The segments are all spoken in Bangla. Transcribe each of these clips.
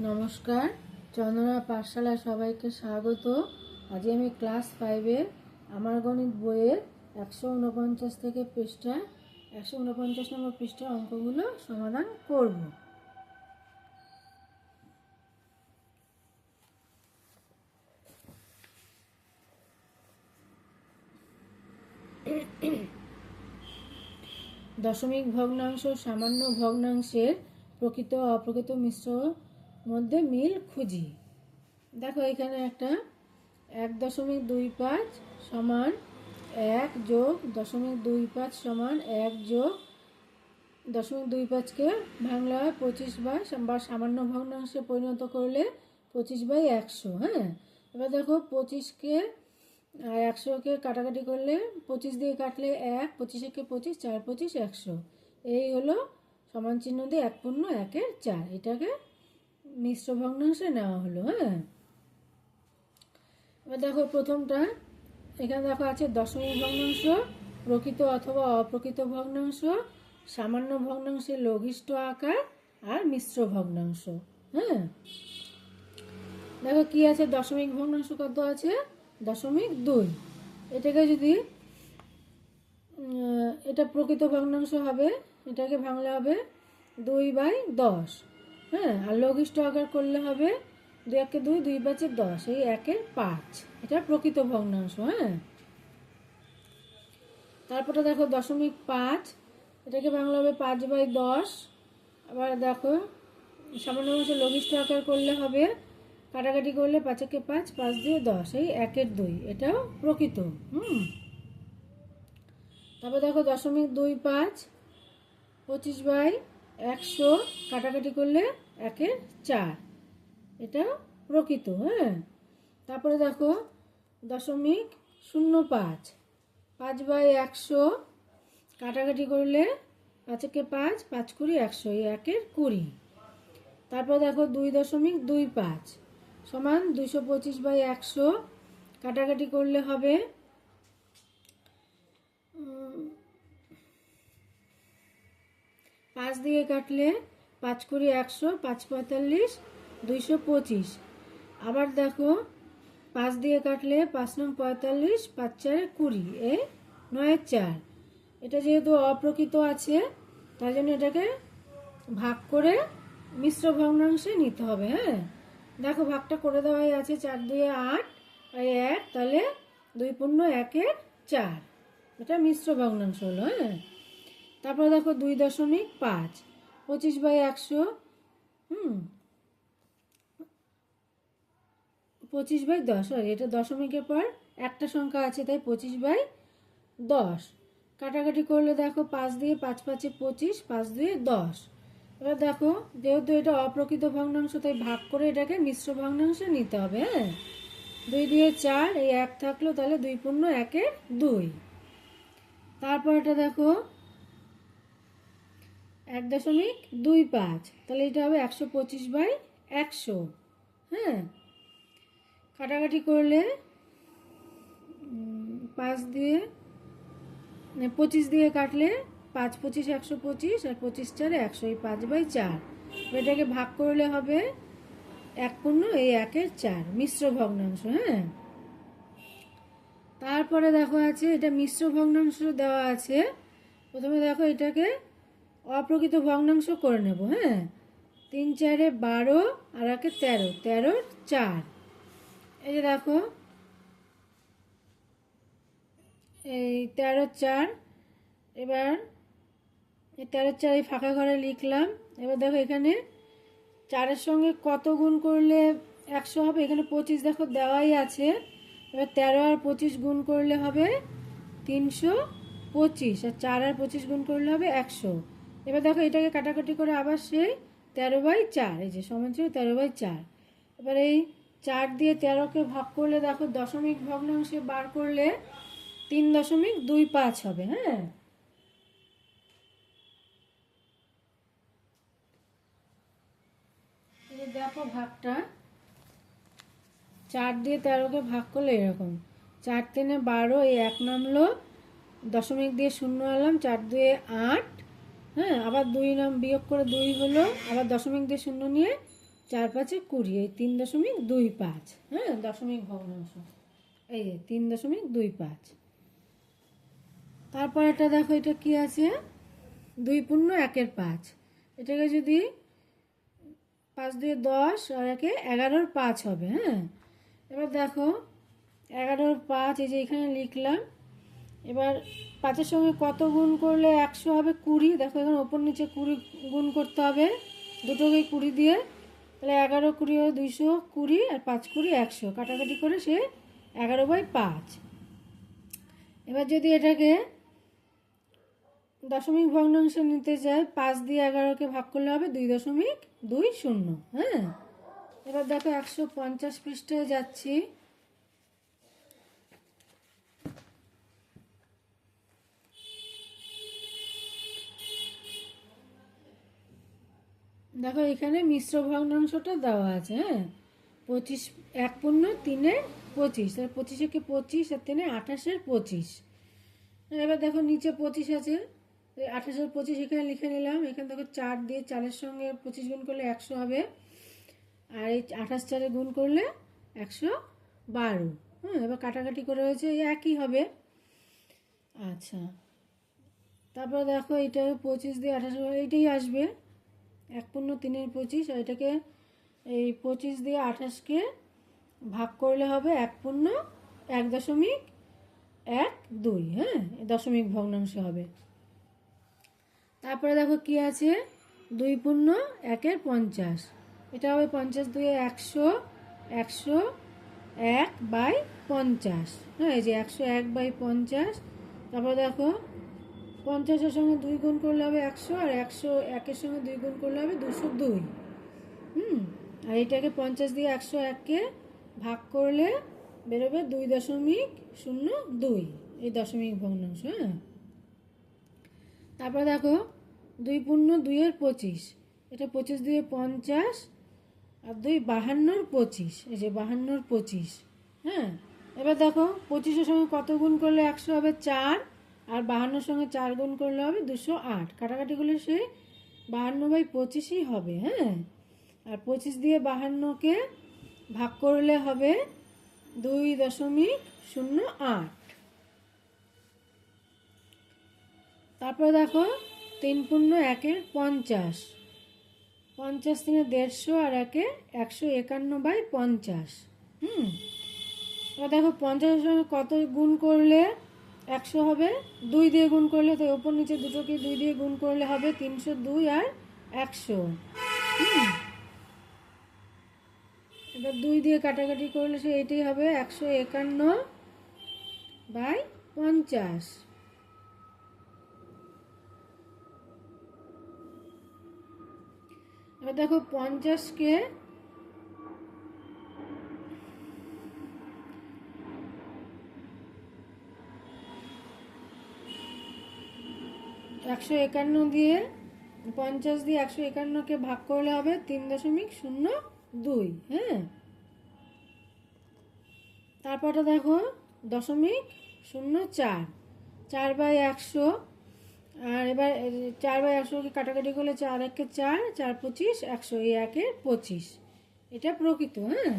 নমস্কার, চন্দনা পাঠশালায় সবাইকে স্বাগত। আজ আমি ক্লাস 5-এর আমার গণিত বইয়ের 149 থেকে 149 নম্বর পৃষ্ঠার অঙ্কগুলো সমাধান করব। দশমিক ভগ্নাংশ সামান্য ভগ্নাংশের প্রকৃত ও অপ্রকৃত মিশ্র মধ্যে মিল খুঁজি। দেখো এখানে একটা 1.25 সমান 1 যোগ 0.25 সমান 1 যোগ 0.25কে ভাঙলে হয় 25 বা সামান্য ভগ্নাংশে পরিণত করলে 25/100। হ্যাঁ, এবার দেখো 25কে আর 100কে কাটাকাটি করলে 25 দিয়ে কাটলে 1, 25-একে 25, 4 25 100। এই হলো সমান চিহ্ন দিয়ে 1/1/4। এটাকে মিশ্র ভগ্নাংশে নেওয়া হলো। হ্যাঁ, এবার দেখো প্রথমটা এখানে দেখো আছে দশমিক ভগ্নাংশ, প্রকৃত অথবা অপ্রকৃত ভগ্নাংশ, সামান্য ভগ্নাংশের লঘিষ্ঠ আকার আর মিশ্র ভগ্নাংশ। হ্যাঁ, দেখো কি আছে, দশমিক ভগ্নাংশ কত আছে 0.2। এটাকে যদি এটা প্রকৃত ভগ্নাংশ হবে, এটাকে ভাঙলে হবে 2/10। হ্যাঁ, আর লঘিষ্ঠ আকার করলে হবে 2 1 2, 2 5 10, এই 1/5। এটা প্রকৃত ভগ্নাংশ। হ্যাঁ, তারপরে দেখো 0.5, এটাকে ভাঙলে হবে 5/10। আবার দেখো সামান্য অংশে লঘিষ্ঠ আকার করলে হবে, কাটাকাটি করলে 5 1 5, 5 দিয়ে 10, এই 1/2। এটাও প্রকৃত। তারপর দেখো 0.25, 25/100, কাটাকাটি করলে 1/4। এটা প্রকৃত। হ্যাঁ, তারপরে দেখো 0.05, 5/100, কাটাকাটি করলে 5 1 5, 5 20, 100, এই 1/20। তারপর দেখো 2.25 সমান 225/100, কাটাকাটি করলে হবে 5 দিয়ে কাটলে 5 20, 100, 5 45, 225। আবার দেখো 5 দিয়ে কাটলে 5 9 45, 5 4 20, এই 9/4। এটা যেহেতু অপ্রকৃত আছে তাই জন্য এটাকে ভাগ করে মিশ্র ভগ্নাংশে নিতে হবে। হ্যাঁ, দেখো ভাগটা করে দেওয়াই আছে, 4 2 8 আর 1, তাহলে 2 পূর্ণ 1/4। এটা মিশ্র ভগ্নাংশ হলো। হ্যাঁ, তারপরে দেখো 2.5, 25/100, 25/10। এটা দশমিকের পর একটা সংখ্যা আছে তাই 25/10। কাটাকাটি করলে দেখো 5 দিয়ে 5 5 25, 5 2 10। এবার দেখো যেহেতু এটা অপ্রকৃত ভগ্নাংশ তাই ভাগ করে এটাকে মিশ্র ভগ্নাংশে নিতে হবে। হ্যাঁ, 2 দিয়ে 4, এই 1 থাকলো, তাহলে 2 পূর্ণ 1/2। তারপর এটা দেখো 1.25, তাহলে এটা হবে 125/100। হ্যাঁ, কাটাকাটি করলে 5 দিয়ে 25 দিয়ে কাটলে 5 25 125 আর 25 4 100, এই 5/4। এটাকে ভাগ করলে হবে 1 পূর্ণ এই 1/4, মিশ্র ভগ্নাংশ। হ্যাঁ, তারপরে দেখো আছে এটা মিশ্র ভগ্নাংশ দেওয়া আছে। প্রথমে দেখো এটাকে অপ্রকৃত ভগ্নাংশ করে নেব। হ্যাঁ, 3 4 12 আর 1 13, 13 4। এই যে দেখো এই 13 4। এবার এই 13 4 এই ফাঁকা ঘরে লিখলাম। এবার দেখো এখানে 4-এর সঙ্গে কত গুণ করলে 100 হবে, এখানে 25 দেখো দেওয়াই আছে। এবার 13 আর 25 গুণ করলে হবে 325, আর 4 আর 25 গুণ করলে হবে 100। এবার দেখো এটাকে কাটাকাটি করে আবার সেই 13/4, এই যে সমান ছিল 13/4। এবার এই 4 দিয়ে 13কে ভাগ করলে দেখো দশমিক ভগ্নাংশে বার করলে 3.25 হবে। হ্যাঁ, এই দেখো ভাগটা 4 দিয়ে 13কে ভাগ করলে এরকম 4 3 12, এই 1 নামলো, দশমিক দিয়ে 0 আনলাম, 4 2 8। হ্যাঁ, আবার 2 নাম বিয়োগ করে 2 হলো, আবার দশমিক দিয়ে 0 নিয়ে 4 5 20, এই 3.25। হ্যাঁ, দশমিক ভগ্নাংশ এই যে 3.25। তারপর এটা দেখো, এটা কি আছে, 2 পূর্ণ 1 5। এটাকে যদি 5 দিয়ে 10 আর 1 11 5 হবে। হ্যাঁ, এবার দেখো 11 5 এই যে এখানে লিখলাম। এবার 5-এর সঙ্গে কত গুণ করলে 100 হবে? 20। দেখো এখানে ওপর নিচে 20 গুণ করতে হবে, দুটোকেই 20 দিয়ে। তাহলে 11 20 220, আর 5 20 100, কাটাকাটি করে সে 11/5। এবার যদি এটাকে দশমিক ভগ্নাংশে নিতে চাই, 5 দিয়ে 11কে ভাগ করলে হবে 2.20। হ্যাঁ, এবার দেখো 150 পৃষ্ঠায় যাচ্ছি। দেখো এখানে মিশ্র ভগ্নাংশটা দেওয়া আছে। হ্যাঁ, 25 1 পূর্ণ 3 25, তাহলে 25 একে 25 আর 3 28 25। এবার দেখো নিচে 25 আছে, 28 আর 25 এখানে লিখে নিলাম। এখানে দেখো 4 দিয়ে 4-এর সঙ্গে 25 গুণ করলে 100 হবে, আর এই 28 4-এ গুণ করলে 112। হ্যাঁ, এবার কাটাকাটি করে হয়েছে, এই একই হবে। আচ্ছা, তারপরে দেখো এটা 25 দিয়ে 28, এইটাই আসবে 1 পূর্ণ 3 25, আর এটাকে এই 25 দিয়ে 28কে ভাগ করলে হবে 1 পূর্ণ 1.12। হ্যাঁ, দশমিক ভগ্নাংশ হবে। তারপরে দেখো কি আছে, 2 পূর্ণ 1 50, এটা হবে 50 2 100, 101/50। হ্যাঁ, এই যে 101/50। তারপর দেখো 50-এর সঙ্গে 2 গুণ করলে হবে 100, আর 101-এর সঙ্গে 2 গুণ করলে হবে 202। আর এটাকে 50 দিয়ে 101কে ভাগ করলে বেরোবে 2.02, এই দশমিক ভগ্নাংশ। হ্যাঁ, তারপরে দেখো 2 পূর্ণ 2 25, এটা 25 দিয়ে 50, আর 2 52 25, এই যে 52 25। হ্যাঁ, এবার দেখো 25-এর সঙ্গে কত গুণ করলে 100 হবে? 4, আর 52-এর সঙ্গে 4 গুণ করলে হবে 208, কাটাকাটি করলে সে 52/25ই হবে। হ্যাঁ, আর 25 দিয়ে 52কে ভাগ করলে হবে 2.08। তারপরে দেখো 3 পূর্ণ 1 50, 50 3 150, আর 1 151/50। এবার দেখো 50-এর সঙ্গে কত গুণ করলে 100 হবে? 2 দিয়ে গুণ করলে, তো ওপর নিচে দুটোকে 2 দিয়ে গুণ করলে হবে 302 আর 100। এবার 2 দিয়ে কাটাকাটি করলে সে এটাই হবে 151/50। এবার দেখো 50-কে 151 দিয়ে, 50 দিয়ে 151কে ভাগ করলে হবে 3.02। হ্যাঁ, তারপরটা দেখো 0.04, 4/100। আর এবার 4/100কে কাটাকাটি করলে 4 1 4, 4 25 100, এই 1 25, এটা প্রকৃত। হ্যাঁ,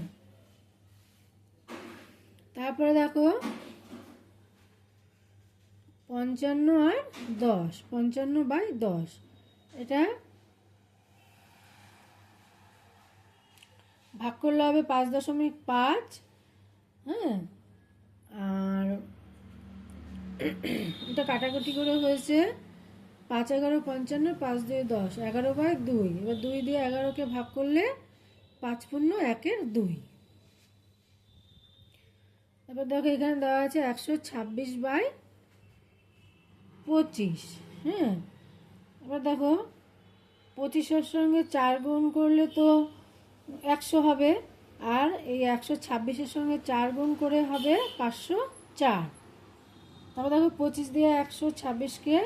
তারপরে দেখো 55 আর 10, 55/10, এটা ভাগ করলে হবে 5.5। হ্যাঁ, আর এটা কাটাকুটি করে হয়েছে 5 11 55, 5 2 10, 11/2। এবার 2 দিয়ে 11কে ভাগ করলে 5 পূর্ণ 1/2। তারপর দেখো এখানে দেওয়া আছে 126/25। হ্যাঁ, এবার দেখো 25-এর সঙ্গে 4 গুণ করলে তো 100 হবে, আর এই 126-এর সঙ্গে 4 গুণ করে হবে 504। তারপর দেখো 25 দিয়ে 126কে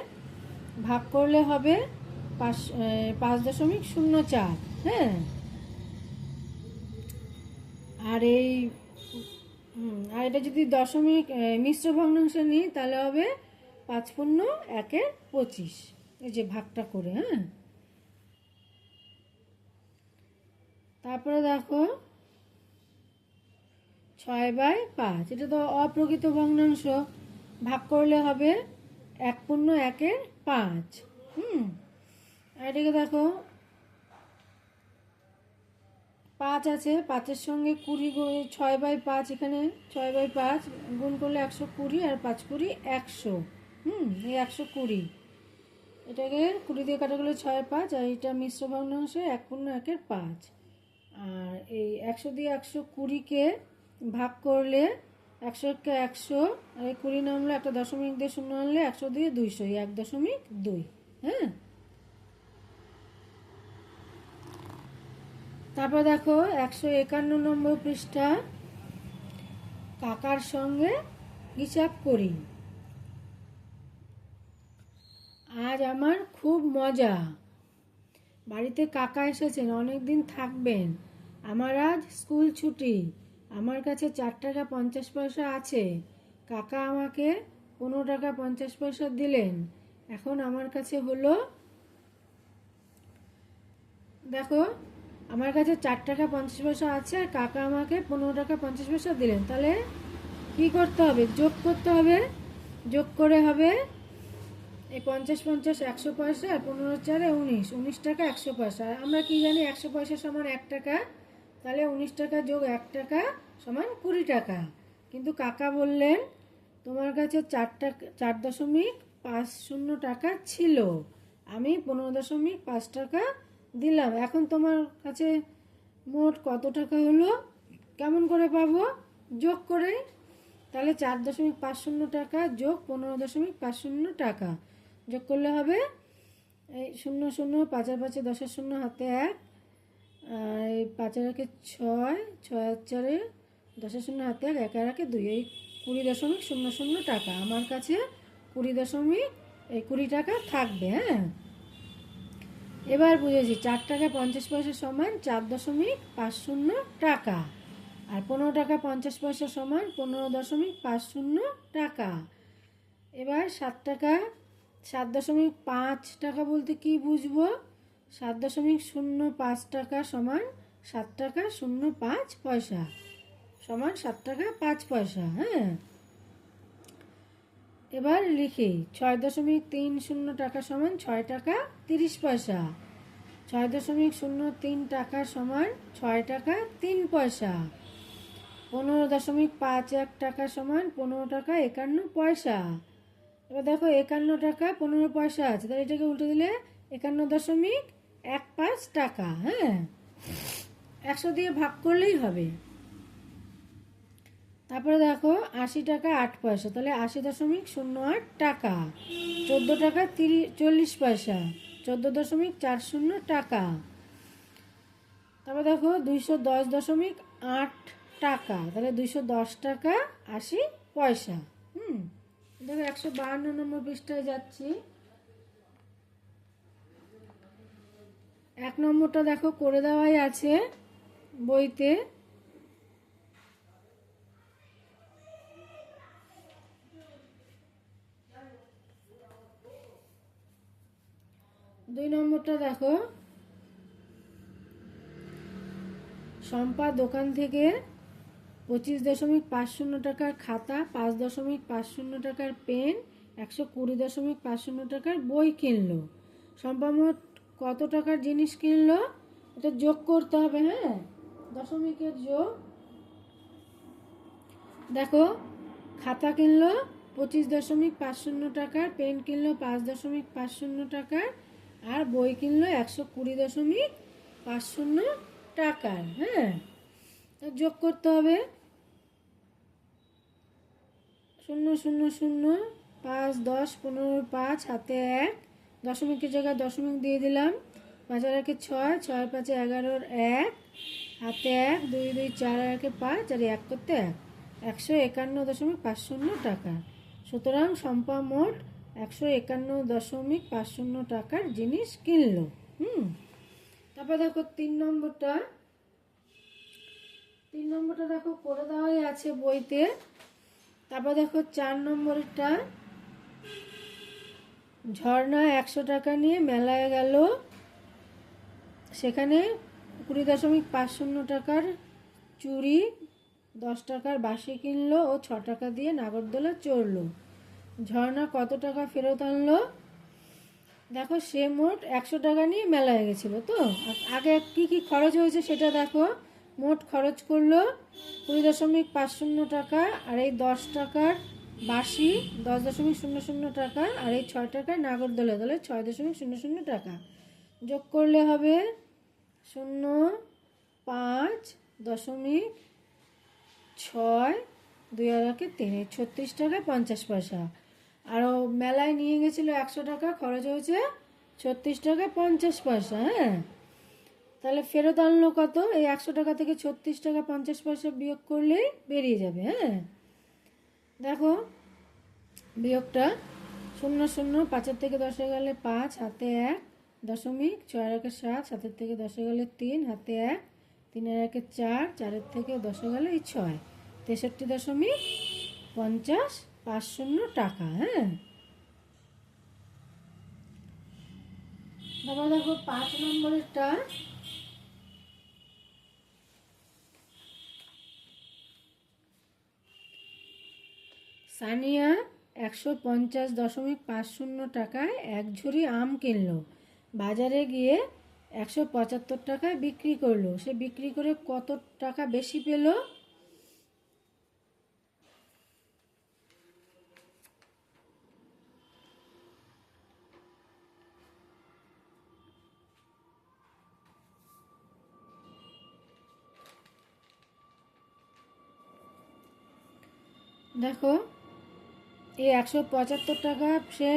ভাগ করলে হবে 5.04। হ্যাঁ, আর এই আর এটা যদি দশমিক মিশ্র ভগ্নাংশ নিই তাহলে হবে 5 পূর্ণ 1/25, এই যে ভাগটা করে। হ্যাঁ, তারপরে দেখো 6/5, এটা তো অপ্রকৃত ভগ্নাংশ, ভাগ করলে হবে 1/1/5। আর এটাকে দেখো 5 আছে, 5-এর সঙ্গে 20 6/5, এখানে 6/5 গুণ করলে 120, আর 5×20 100। এই 120, এটাকে 20 দিয়ে কাটা গেলে 6/5, আর এটা মিশ্র ভগ্নাংশে 1/1/5। আর এই 100 দিয়ে 120কে ভাগ করলে 100 100, আর এই 20 নামলে একটা দশমিক দিয়ে শূন্য আনলে 100 দিয়ে 200, 1.2। হ্যাঁ, তারপর দেখো 151 নম্বর পৃষ্ঠা, কাকার সঙ্গে হিসাব করি। আজ আমার খুব মজা, বাড়িতে কাকা এসেছেন, অনেক দিন থাকবেন। আমার আজ স্কুল ছুটি, আমার কাছে 4 টাকা 50 পয়সা আছে। কাকা আমাকে 15 টাকা 50 পয়সা দিলেন। এখন আমার কাছে হলো, দেখো আমার কাছে 4 টাকা 50 পয়সা আছে, আর কাকা আমাকে 15 টাকা 50 পয়সা দিলেন। তাহলে কি করতে হবে? যোগ করতে হবে। যোগ করে হবে এই 50 50 100 পয়সা, আর 15 × 4 = 19 টাকা 100 পয়সা। আমরা কি জানি 100 পয়সা সমান 1 টাকা, তাহলে 19 টাকা যোগ 1 টাকা সমান 20 টাকা। কিন্তু কাকা বললেন তোমার কাছে 4.50 টাকা ছিল, আমি 15.5 টাকা দিলাম। এখন তোমার কাছে মোট কত টাকা হলো? কেমন করে পাবো? যোগ করে। তাহলে 4.50 টাকা যোগ 15.50 টাকা যোগ করলে হবে এই 0 0, 5 আর 5 10 0, হাতে 1, এই 5 আর 1 6, 6 আর 4 10 0, হাতে 1, 1 আর 1 2, এই 20.00 টাকা আমার কাছে 20 টাকা থাকবে। হ্যাঁ, এবার বুঝেছি 4 টাকা 50 পয়সা সমান 4.50 টাকা, আর 15 টাকা 50 পয়সা সমান 15.50 টাকা। এবার 7.5 টাকা বলতে কি বুঝবো? 7.05 টাকা সমান 7 টাকা 05 পয়সা সমান 7 টাকা 5 পয়সা। হ্যাঁ, এবার লিখি 6.30 টাকা সমান 6 টাকা 30 পয়সা। 6.03 টাকা সমান 6 টাকা 3 পয়সা। 15.51 টাকা সমান 15 টাকা 51 পয়সা। এবার দেখো 51 টাকা 15 পয়সা আছে, তাহলে এটাকে উল্টে দিলে 51.15 টাকা। হ্যাঁ, 100 দিয়ে ভাগ করলেই হবে। তারপরে দেখো 80 টাকা 8 পয়সা, তাহলে 80.08 টাকা। 14 টাকা 40 পয়সা, 14.40 টাকা। তারপর দেখো 210.8 টাকা, তাহলে 210 টাকা 80 পয়সা। দেখো 152 নম্বর পৃষ্ঠায় যাচ্ছি। 1 নম্বরটা দেখো করে দেওয়াই আছে বইতে। দুই নম্বরটা দেখো, শম্পা দোকান থেকে 25.50 টাকার খাতা, 5.50 টাকার পেন, 120.50 টাকার বই কিনলো। শম্পা মোট কত টাকার জিনিস কিনলো? এটা যোগ করতে হবে। হ্যাঁ, দশমিকের যোগ। দেখো খাতা কিনলো 25.50 টাকার, পেন কিনলো 5.50 টাকার, আর বই কিনলো 120.50 টাকার। হ্যাঁ, যোগ করতে হবে 0 0 0, 5 10 15, 5 হাতে 1, দশমিকের জায়গায় দশমিক দিয়ে দিলাম। 5 আর 1 6, 6 আর 5 11, 1 হাতে 1, 2 2 4 আর 1 5, আর 1 করতে 1, 151.50 টাকা। সুতরাং শম্পা মোট 151.50 টাকার জিনিস কিনলো। তারপর দেখো 3 নম্বরটা দেখো করে দেওয়াই আছে বইতে। তারপর দেখো 4 নম্বরটা, ঝর্ণা 100 টাকা নিয়ে মেলায় গেল, সেখানে 20.50 টাকার চুড়ি 10 টাকার বাসি কিনলো ও 6 টাকা দিয়ে নাগরদোলা চড়লো। ঝর্ণা কত টাকা ফেরত আনলো? দেখো, সে মোট 100 টাকা নিয়ে মেলায় গেছিলো। তো আগে কি কি খরচ হয়েছে সেটা দেখো। মোট খরচ করলো 20.50 টাকা, আর এই 10 টাকার বাসি 10.00 টাকা, আর এই 6 টাকার নাগরদোলা দলে 6.00 টাকা যোগ করলে হবে 0.5.6 2 আর 3 36 টাকা 50 পয়সা। আর মেলায় নিয়ে গেছিলো 100 টাকা, খরচ হয়েছে 36 টাকা 50 পয়সা। হ্যাঁ, তাহলে ফেরত আনলো কত? এই 100 টাকা থেকে 36 টাকা 50 পয়সা বিয়োগ করলেই বেরিয়ে যাবে। হ্যাঁ, দেখো বিয়োগটা 0 5 থেকে 10 গেলে 5, হাতে 1 দশমিক, 6 আর 7, 7 থেকে 10 গেলে 3, হাতে 1, 3 আর 4, 4 থেকে 10 গেলে 6, 63.50 টাকা। হ্যাঁ, তারপর দেখো 5 নম্বরেরটা। সানিয়া 150.50 টাকায় 1 ঝুড়ি আম কিনলো। বাজারে গিয়ে 175 টাকায় বিক্রি করলো। সে বিক্রি করে কত টাকা বেশি পেল? দেখো, এই 175 টাকা সে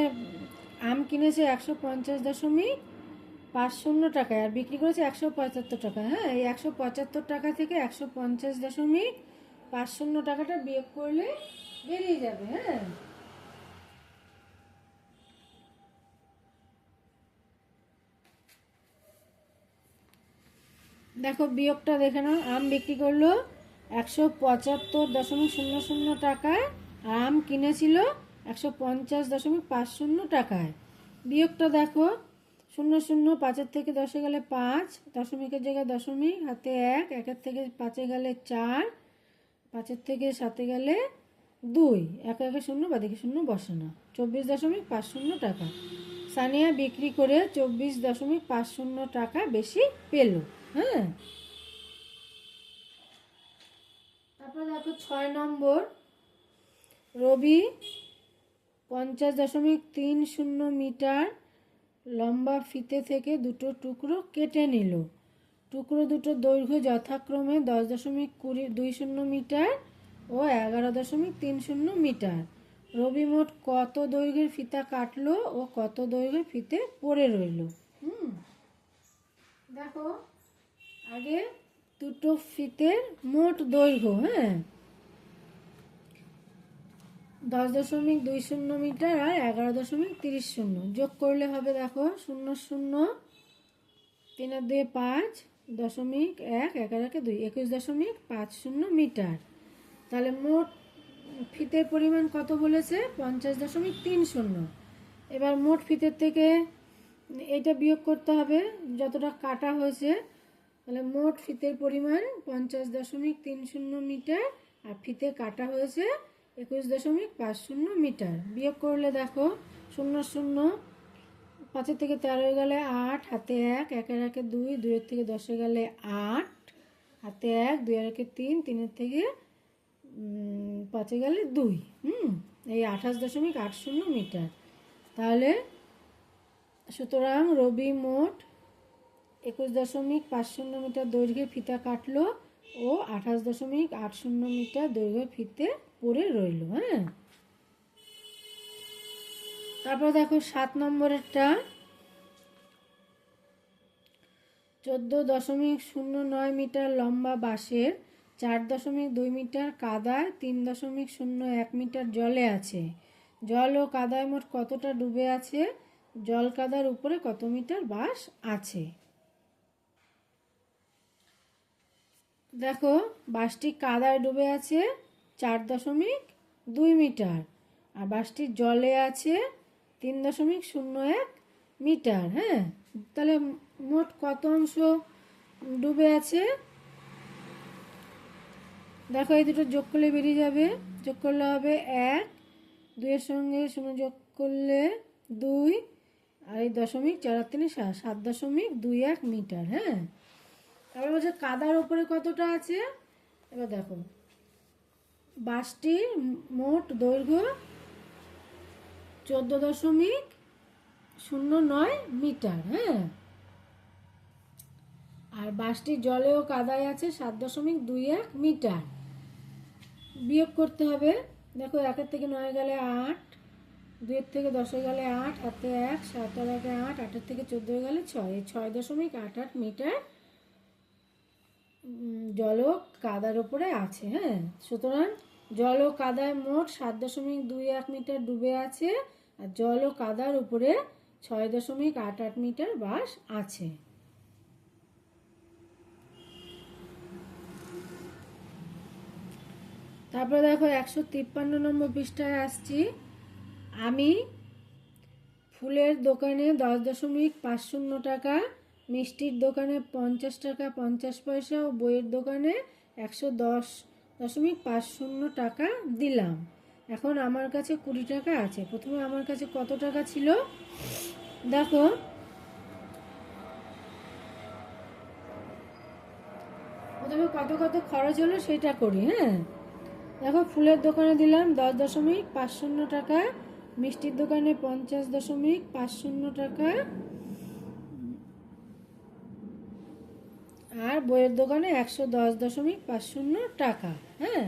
আম কিনেছে 150.50 টাকায়, আর বিক্রি করেছে 175 টাকা। হ্যাঁ, এই 175 টাকা থেকে 150.50 টাকাটা বিয়োগ করলে বেরিয়ে যাবে। হ্যাঁ, দেখো বিয়োগটা দেখে নাও। আম বিক্রি করলো 175.00 টাকায়, আম কিনেছিল 150.50 টাকায়। বিয়োগটা দেখো, 0 5 থেকে 10 গেলে 5, দশমিকের জায়গায় দশমিক, হাতে 1, 1 থেকে 5 গেলে 4, 5 থেকে 7 গেলে 2, 1 1 0, বাদিকে 0 বসানো, 24.50 টাকা। সানিয়া বিক্রি করে 24.50 টাকা বেশি পেল। হ্যাঁ, তারপরে দেখো 6 নম্বর। রবি 50.30 মিটার লম্বা ফিতে থেকে দুটো টুকরো কেটে নিল। টুকরো দুটো দৈর্ঘ্য যথাক্রমে 10.20 মিটার ও 11.30 মিটার। রবি মোট কত দৈর্ঘ্যের ফিতা কাটলো ও কত দৈর্ঘ্যের ফিতে পড়ে রইল? দেখো, আগে দুটো ফিতের মোট দৈর্ঘ্য, হ্যাঁ, 10.20 মিটার আর 11.30 যোগ করলে হবে। দেখো 0 3 আর 2 5, 0.1 1 আর 2 21.50 মিটার। তাহলে মোট ফিতের পরিমাণ কত বলেছে? 50.30। এবার মোট ফিতের থেকে এটা বিয়োগ করতে হবে যতটা কাটা হয়েছে। তাহলে মোট ফিতের পরিমাণ 50.30 মিটার, আর ফিতে কাটা হয়েছে 21.50 মিটার। বিয়োগ করলে দেখো 0 5 থেকে 13 গেলে 8, হাতে 1, 1 আর 2, 2 থেকে 10 গেলে 8, হাতে 1, 2 আর 3, 3 থেকে 5 গেলে 2, এই 28.80 মিটার। তাহলে সুতরাং রবি মোট 21.50 মিটার দৈর্ঘ্যে ফিতা কাটলো ও 28.80 মিটার দৈর্ঘ্যের ফিতে পড়ে রইল। হ্যাঁ, তারপর দেখো 7 নম্বরেরটা। 14.09 মিটার লম্বা বাঁশের 4.2 মিটার কাদায় 3.01 মিটার জলে আছে। জল ও কাদায় মোট কতটা ডুবে আছে? জল কাদার উপরে কত মিটার বাঁশ আছে? দেখো, বাঁশটি কাদায় ডুবে আছে 4.2 মিটার, আর বাঁশটি জলে আছে 3.01 মিটার। হ্যাঁ, তাহলে মোট কত অংশ ডুবে আছে। দেখো এই দুটো যোগ করলে বেরিয়ে যাবে, যোগ করলে হবে 1, 2-এর সঙ্গে 0 যোগ করলে 2, আর এই 0.437 7.21 মিটার। হ্যাঁ, তারপর বলছে কাদার ওপরে কতটা আছে। এবার দেখো বাসটির মোট দৈর্ঘ্য 14.09 মিটার। হ্যাঁ, আর বাসটি জলে ও কাদায় আছে 7.21 মিটার। বিয়োগ করতে হবে। দেখো 1 থেকে 9 গেলে 8, 2 থেকে 10 গেলে 8, হাতে 1, 7 আর 1 8, 8 থেকে 14 গেলে 6, এই 6.88 মিটার জল ও কাদার উপরে আছে। হ্যাঁ, সুতরাং জল ও কাদায় মোট 7.21 মিটার ডুবে আছে, আর জল ও কাদার উপরে 6.88 মিটার বাস আছে। তারপরে দেখো 153 নম্বর পৃষ্ঠায় আসছি। আমি ফুলের দোকানে 10.50 টাকা, মিষ্টির দোকানে 50 টাকা 50 পয়সা ও বইয়ের দোকানে 110.50 টাকা দিলাম। এখন আমার কাছে 20 টাকা আছে। প্রথমে আমার কাছে কত টাকা ছিল দেখো। প্রথমে কত কত খরচ হলো সেটা করি। হ্যাঁ, দেখো ফুলের দোকানে দিলাম 10.50 টাকা, মিষ্টির দোকানে 50.50 টাকা, আর বইয়ের দোকানে 110.50 টাকা। হ্যাঁ,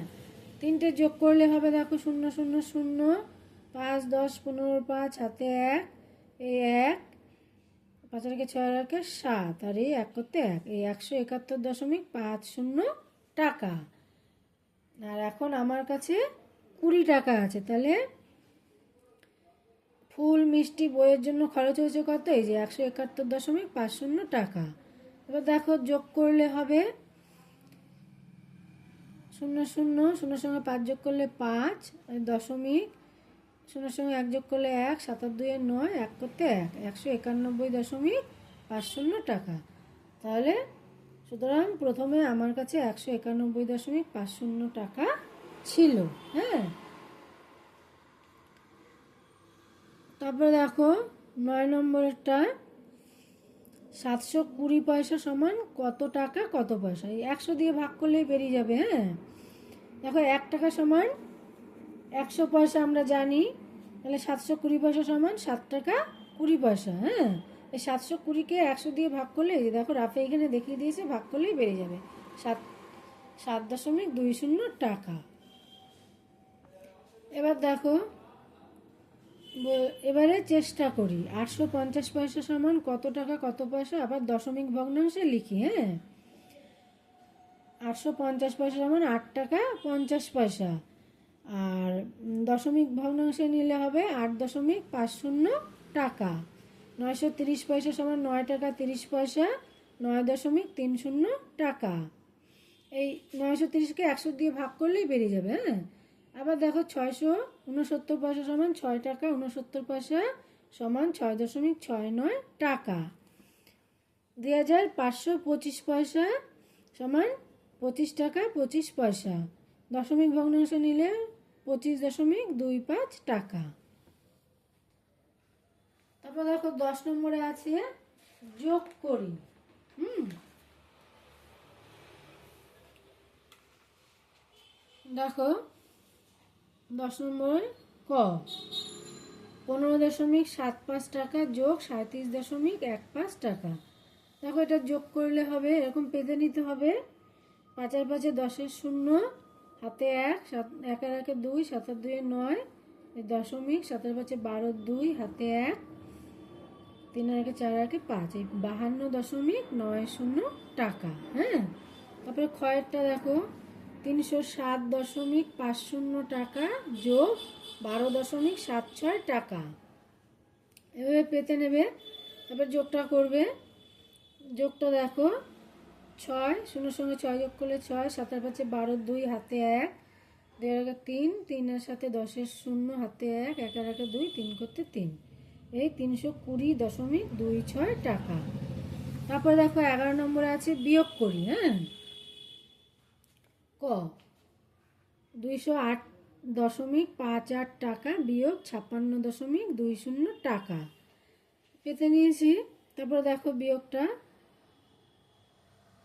তিনটে যোগ করলে হবে দেখো 0 0 0, 5 10 15 5, হাতে 1, এই 1, 5 রেখে 6 রেখে 7, আর এই 1 করতে 1, এই 171.50 টাকা। আর এখন আমার কাছে 20 টাকা আছে। তাহলে ফুল মিষ্টি বইয়ের জন্য খরচ হয়েছে কত, এই যে 171.50 টাকা। এবার দেখো যোগ করলে হবে 0 0, 0 সঙ্গে 5 যোগ করলে 5, দশমিক 0 সঙ্গে 1 যোগ করলে 1, 7 আর 2 9, 1 করতে 1, 191.50 টাকা। তাহলে সুতরাং প্রথমে আমার কাছে 191.50 টাকা ছিল। হ্যাঁ, তারপরে দেখো 9 নম্বরেরটা, 720 পয়সা সমান কত টাকা কত পয়সা। এই 100 দিয়ে ভাগ করলেই বেরিয়ে যাবে। হ্যাঁ, দেখো 1 টাকা সমান 100 পয়সা আমরা জানি, তাহলে 720 পয়সা সমান 7 টাকা 20 পয়সা। হ্যাঁ, এই 720কে 100 দিয়ে ভাগ করলে, এই যে দেখো রাফে এখানে দেখিয়ে দিয়েছে, ভাগ করলেই বেরিয়ে যাবে 7.20 টাকা। এবার দেখো এবারে চেষ্টা করি 850 পয়সা সমান কত টাকা কত পয়সা, আবার দশমিক ভগ্নাংশে লিখি। হ্যাঁ, 850 পয়সা সমান 8 টাকা 50 পয়সা, আর দশমিক ভগ্নাংশে নিলে হবে 8.50 টাকা। 930 পয়সা সমান 9 টাকা 30 পয়সা, 9.30 টাকা। এই 930কে 100 দিয়ে ভাগ করলেই বেরিয়ে যাবে। হ্যাঁ, আবার দেখো 669 পয়সা সমান 6 টাকা 69 পয়সা সমান 6.69 টাকা। 2525 পয়সা সমান 25 টাকা 25 পয়সা, দশমিক ভগ্নাংশ নিলে 25.25 টাকা। তারপর দেখো 10 নম্বরে আছে যোগ করি। দেখো 10 নম্বর ক, 15.75 টাকা যোগ 37.15 টাকা। দেখো এটা যোগ করলে হবে এরকম পেতে নিতে হবে। 5 আর 5 10-এর 0, হাতে 1, 1 আর 1 2, 7 আর 2 9, দশমিক 7 আর 5 12 2, হাতে 1, 3 আর 1 4 আর 1 5, এই 52.90 টাকা। হ্যাঁ, তারপরে ক্ষয়েরটা দেখো 307.50 টাকা যোগ 12.76 টাকা। এভাবে পেতে নেবে। তারপর যোগটা করবে। যোগটা দেখো 6, 0 সঙ্গে 6 যোগ করলে 6, 7 আর 5 12 2, হাতে 1, 2 আর 1 3, 3 এর সাথে 10-এর 0, হাতে 1, 1 আর 1 2, 3 করতে 3, এই 320.26 টাকা। তারপরে দেখো 11 নম্বরে আছে বিয়োগ করি। হ্যাঁ, ক 208.58 টাকা বিয়োগ 56.20 টাকা পেতে নিয়েছি। তারপরে দেখো বিয়োগটা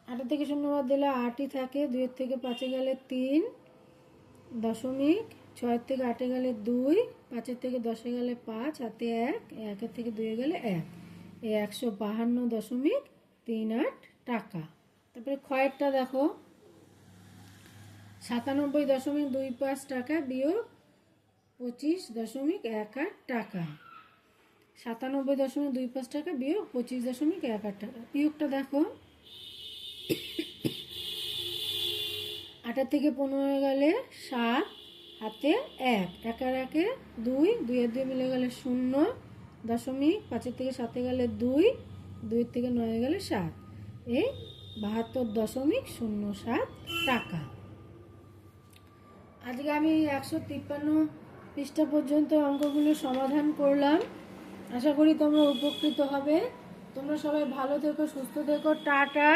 8 থেকে 0 বাদ দিলে 8ই থাকে, 2 থেকে 5 গেলে 3, 6 থেকে 8 গেলে 2, 5 থেকে 10 গেলে 5, হাতে 1, 1 থেকে 2 গেলে 1, এই 152.38 টাকা। তারপরে ক্ষয়েরটা দেখো 97.25 টাকা বিয়োগ 25.18 টাকা, 97.25 টাকা বিয়োগ 25.18 টাকা। বিয়োগটা দেখো 8 থেকে 15 গেলে 7, হাতে 1, 1 আর 1 2, 2 আর 2 মিলে গেলে 0, 5 থেকে 7 গেলে 2, 2 থেকে 9 গেলে 7, এই 72.07 টাকা। আজকে আমি 153 পৃষ্ঠা পর্যন্ত অঙ্কগুলো সমাধান করলাম। আশা করি তোমরা উপকৃত হবে। তোমরা সবাই ভালো থেকো, সুস্থ থেকো। টাটা।